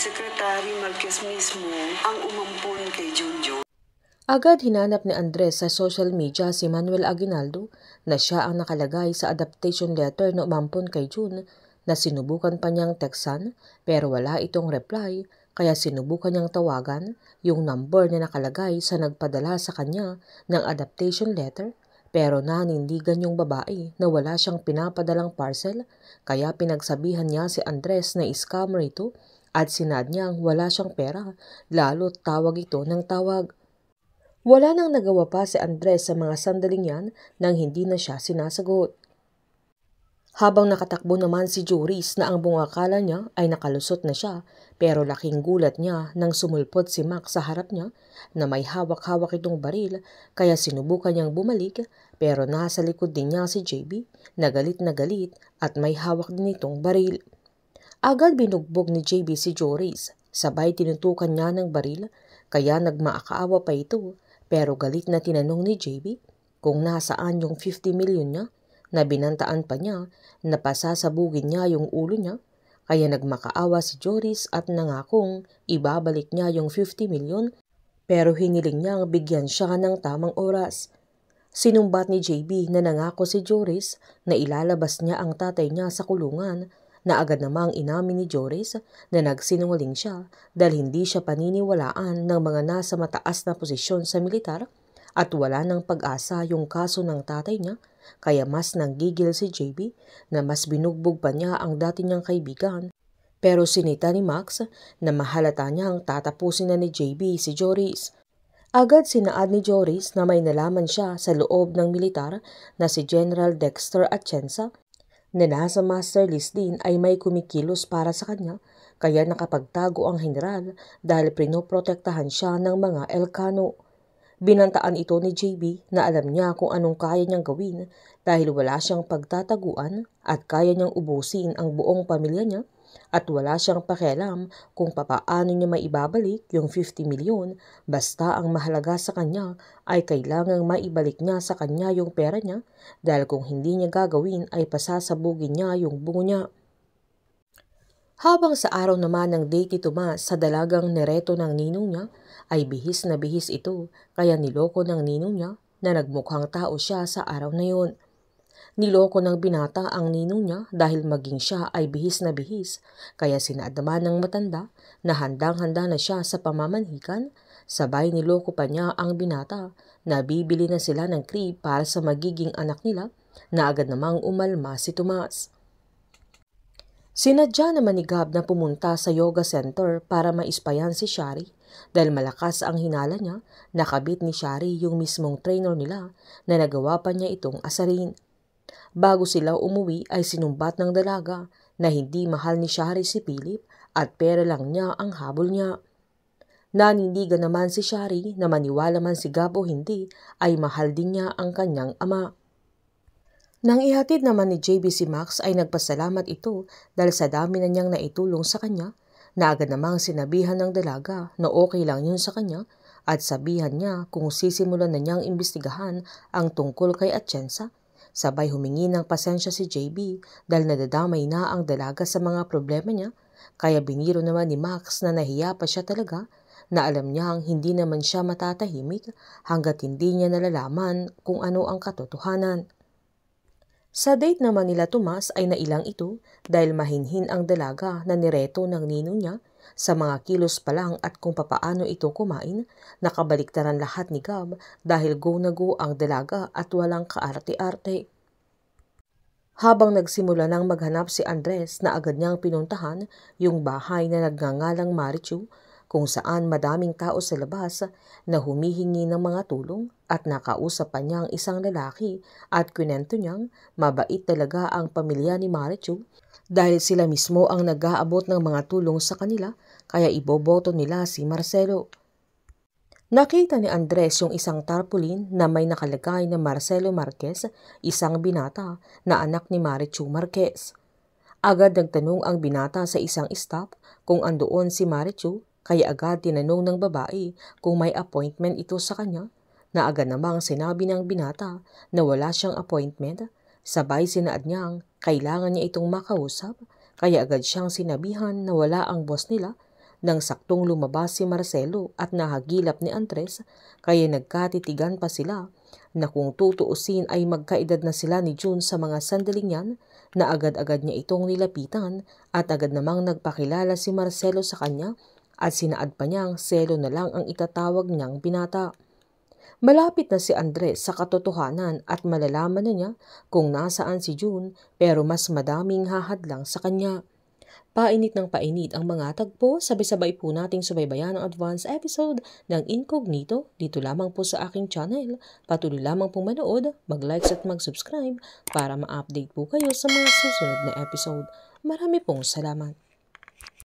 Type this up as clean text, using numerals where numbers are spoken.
Secretary Marquez mismo ang umampon kay Junjun. Agad hinanap ni Andres sa social media si Manuel Aguinaldo na siya ang nakalagay sa adaptation letter na umampon kay Jun na sinubukan pa niyang teksan pero wala itong reply kaya sinubukan niyang tawagan yung number na nakalagay sa nagpadala sa kanya ng adaptation letter pero nanindigan yung babae na wala siyang pinapadalang parcel kaya pinagsabihan niya si Andres na scammer ito at sinad niyang wala siyang pera lalo't tawag ito ng tawag. Wala nang nagawa pa si Andres sa mga sandaling yan nang hindi na siya sinasagot. Habang nakatakbo naman si Joris na ang buong akala niya ay nakalusot na siya pero laking gulat niya nang sumulpot si Max sa harap niya na may hawak-hawak itong baril kaya sinubukan niyang bumalik pero nasa likod din niya si JB na galit at may hawak din itong baril. Agad binugbog ni JB si Joris sabay tinutukan niya ng baril kaya nagmaakaawa pa ito pero galit na tinanong ni JB kung nasaan yung 50 million niya na binantaan pa niya na pasasabugin niya yung ulo niya kaya nagmakaawa si Joris at nangakong ibabalik niya yung 50 million pero hiniling niyang bigyan siya ng tamang oras. Sinumbat ni JB na nangako si Joris na ilalabas niya ang tatay niya sa kulungan na agad namang inamin ni Joris na nagsinungaling siya dahil hindi siya paniniwalaan ng mga nasa mataas na posisyon sa militar at wala ng pag-asa yung kaso ng tatay niya kaya mas nanggigil si JB na mas binugbog pa niya ang dati niyang kaibigan. Pero sinita ni Max na mahalata niyang tatapusin na ni JB si Joris. Agad sinaad ni Joris na may nalaman siya sa loob ng militar na si General Dexter Atienza na nasa master list din ay may kumikilos para sa kanya kaya nakapagtago ang general dahil pinoprotektahan siya ng mga Elcano. Binantaan ito ni JB na alam niya kung anong kaya niyang gawin dahil wala siyang pagtataguan at kaya niyang ubusin ang buong pamilya niya at wala siyang pakialam kung papaano niya maibabalik yung 50 milyon basta ang mahalaga sa kanya ay kailangang maibalik niya sa kanya yung pera niya dahil kung hindi niya gagawin ay pasasabugin niya yung bungo niya. Habang sa araw naman ng date ni Tomas sa dalagang nereto ng ninong niya ay bihis na bihis ito kaya niloko ng ninong niya na nagmukhang tao siya sa araw na yun. Niloko ng binata ang ninong niya dahil maging siya ay bihis na bihis kaya sinadama ng matanda na handang-handa na siya sa pamamanhikan sabay niloko pa niya ang binata na bibili na sila ng crib para sa magiging anak nila na agad namang umalma si Tomas. Sinadya naman ni Gab na pumunta sa yoga center para maispayan si Shari dahil malakas ang hinala niya na kabit ni Shari yung mismong trainer nila na nagawa pa niya itong asarin. Bago sila umuwi ay sinumbat ng dalaga na hindi mahal ni Shari si Philip at pera lang niya ang habol niya. Nanindigan naman si Shari na maniwala man si Gab o hindi ay mahal din niya ang kanyang ama. Nang ihatid naman ni JB si Max ay nagpasalamat ito dahil sa dami na niyang naitulong sa kanya na agad namang sinabihan ng dalaga na okay lang yun sa kanya at sabihan niya kung sisimulan na niyang imbestigahan ang tungkol kay Atienza. Sabay humingi ng pasensya si JB dahil nadadamay na ang dalaga sa mga problema niya kaya biniro naman ni Max na nahiya pa siya talaga na alam niyang hindi naman siya matatahimik hanggat hindi niya nalalaman kung ano ang katotohanan. Sa date naman nila Tomas ay nailang ito dahil mahinhin ang dalaga na nireto ng ninong niya sa mga kilos pa lang at kung papaano ito kumain, nakabaliktaran lahat ni Gab dahil go na go ang dalaga at walang kaarte-arte. Habang nagsimula nang maghanap si Andres na agad niyang pinuntahan yung bahay na nagngangalang Marichu kung saan madaming tao sa labas na humihingi ng mga tulong at nakausap pa niyang isang lalaki at kwento niyang mabait talaga ang pamilya ni Marichu dahil sila mismo ang nag-aabot ng mga tulong sa kanila kaya iboboto nila si Marcelo. Nakita ni Andres yung isang tarpaulin na may nakalagay na Marcelo Marquez, isang binata na anak ni Marichu Marquez. Agad nagtanong ang binata sa isang staff kung andoon si Marichu kaya agad tinanong ng babae kung may appointment ito sa kanya na agad namang sinabi ng binata na wala siyang appointment. Sabay sinaad niyang kailangan niya itong makausap kaya agad siyang sinabihan na wala ang boss nila nang saktong lumabas si Marcelo at nahagilap ni Andres, kaya nagkatitigan pa sila na kung tutuusin ay magkaedad na sila ni June sa mga sandaling yan, na agad-agad niya itong nilapitan at agad namang nagpakilala si Marcelo sa kanya at sinaad pa niyang Celo na lang ang itatawag niyang binata. Malapit na si Andres sa katotohanan at malalaman na niya kung nasaan si June, pero mas madaming hahadlang sa kanya. Painit ng painit ang mga tagpo, sabay-sabay po nating subaybayan ang advance episode ng Incognito dito lamang po sa aking channel. Patuloy lamang po manood, mag-likes at mag-subscribe para ma-update po kayo sa mga susunod na episode. Marami pong salamat.